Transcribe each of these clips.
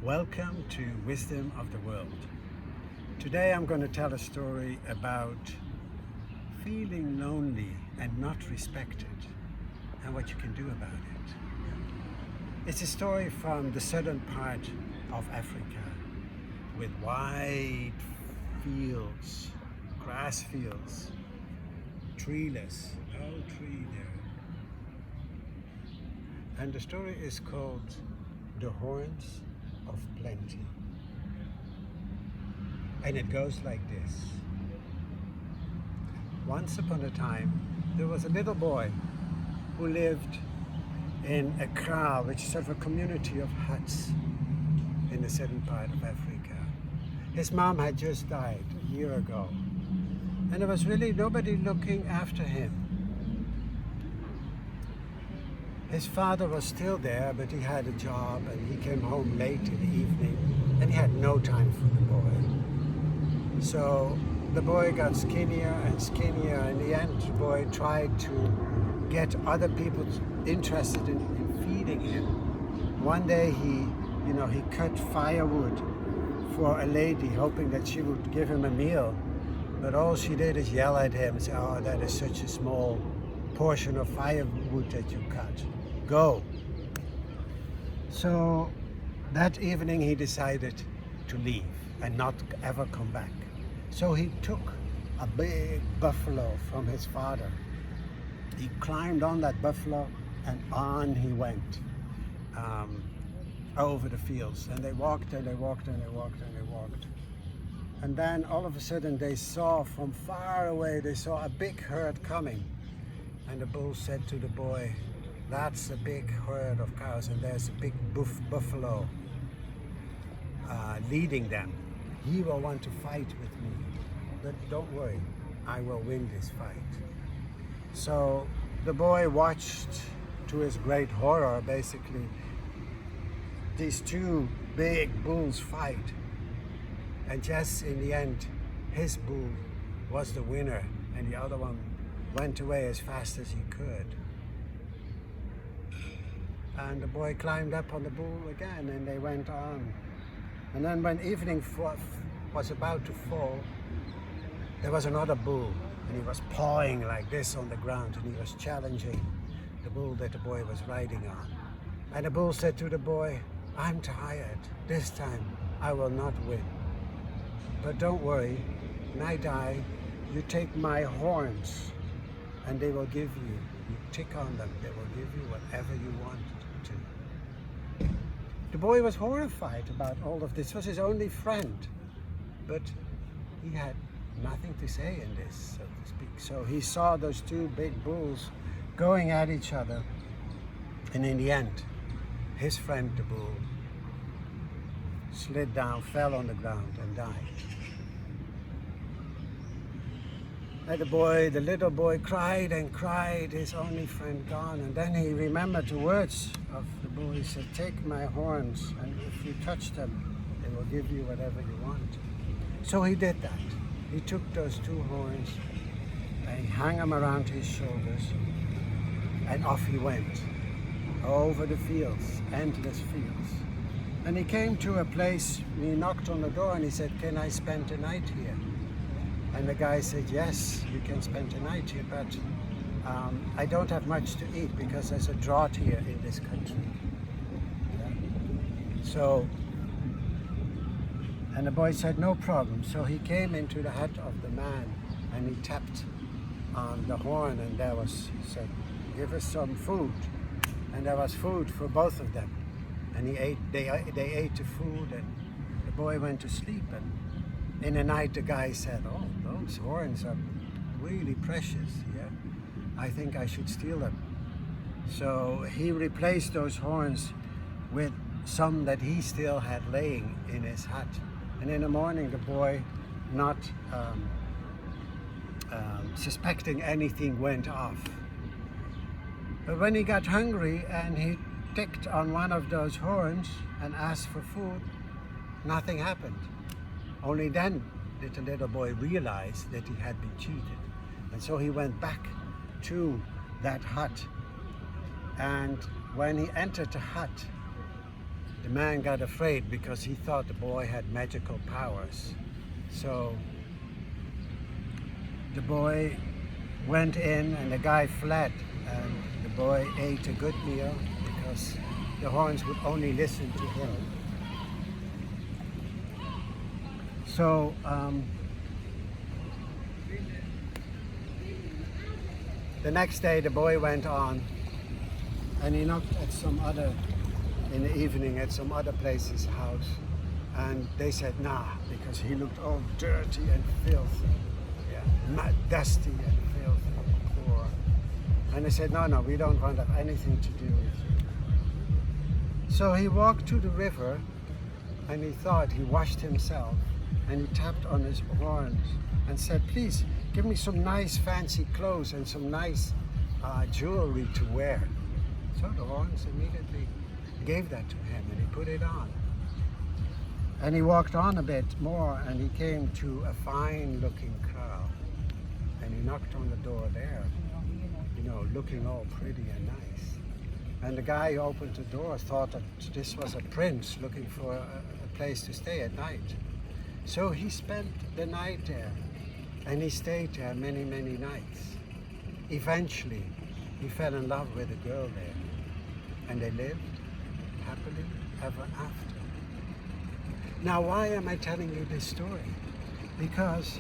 Welcome to Wisdom of the World. Today I'm going to tell a story about feeling lonely and not respected and what you can do about it. It's a story from the southern part of Africa with wide fields, grass fields, treeless, no tree there. And the story is called The Horns of Plenty. And it goes like this. Once upon a time, there was a little boy who lived in a kraal, which is sort of a community of huts in the southern part of Africa. His mom had just died a year ago, and there was really nobody looking after him. His father was still there, but he had a job and he came home late in the evening and he had no time for the boy. So the boy got skinnier and skinnier. In the end, the boy tried to get other people interested in feeding him. One day he cut firewood for a lady, hoping that she would give him a meal. But all she did is yell at him and say, "Oh, that is such a small portion of firewood that you cut. Go." So that evening he decided to leave and not ever come back. So he took a big buffalo from his father. He climbed on that buffalo and on he went over the fields. And they walked and they walked and they walked and they walked. And then all of a sudden they saw from far away, they saw a big herd coming. And the bull said to the boy, "That's a big herd of cows and there's a big buffalo leading them. He will want to fight with me, but don't worry, I will win this fight." So the boy watched, to his great horror, basically, these two big bulls fight. And just in the end, his bull was the winner and the other one went away as fast as he could. And the boy climbed up on the bull again and they went on. And then when evening was about to fall, there was another bull and he was pawing like this on the ground and he was challenging the bull that the boy was riding on. And the bull said to the boy, "I'm tired. This time I will not win. But don't worry, when I die, you take my horns and they will give you tick on them, they will give you whatever you want to." The boy was horrified about all of this. This was his only friend, but he had nothing to say in this, so to speak. So he saw those two big bulls going at each other, and in the end, his friend, the bull, slid down, fell on the ground and died. And the little boy cried and cried, his only friend gone. And then he remembered the words of the bull. He said, "Take my horns, and if you touch them, they will give you whatever you want." So he did that. He took those two horns and he hung them around his shoulders, and off he went over the fields, endless fields. And he came to a place, he knocked on the door and he said, "Can I spend the night here?" And the guy said, "Yes, you can spend the night here, but I don't have much to eat because there's a drought here in this country." So, and the boy said, "No problem." So he came into the hut of the man and he tapped on the horn and he said, "Give us some food." And there was food for both of them. And they ate the food and the boy went to sleep. And in the night, the guy said, "Oh, those horns are really precious. Yeah, I think I should steal them." So he replaced those horns with some that he still had laying in his hut. And in the morning, the boy, not suspecting anything, went off. But when he got hungry and he ticked on one of those horns and asked for food, nothing happened. Only then did the little boy realize that he had been cheated. And so he went back to that hut. And when he entered the hut, the man got afraid because he thought the boy had magical powers. So the boy went in and the guy fled, and the boy ate a good meal because the horns would only listen to him. So the next day the boy went on and he knocked at some other, in the evening, at some other place's house, and they said nah, because he looked all dirty and filthy, dusty and filthy and poor. And they said no, we don't want to have anything to do with you. So he walked to the river and he thought, he washed himself and he tapped on his horns and said, please give me some nice fancy clothes and some nice jewelry to wear. So the horns immediately gave that to him and he put it on. And he walked on a bit more and he came to a fine looking cow and he knocked on the door there, looking all pretty and nice. And the guy who opened the door thought that this was a prince looking for a place to stay at night. So he spent the night there and he stayed there many, many nights. Eventually, he fell in love with a girl there and they lived happily ever after. Now, why am I telling you this story? Because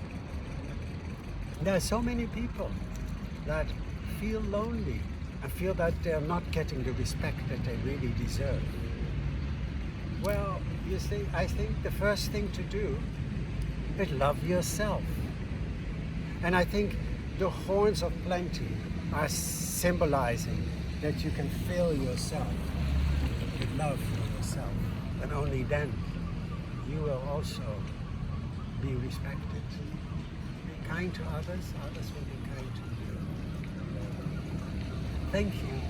there are so many people that feel lonely and feel that they're not getting the respect that they really deserve. Well, you see, I think the first thing to do is love yourself. And I think the horns of plenty are symbolizing that you can fill yourself with love for yourself. And only then you will also be respected. Be kind to others, others will be kind to you. Thank you.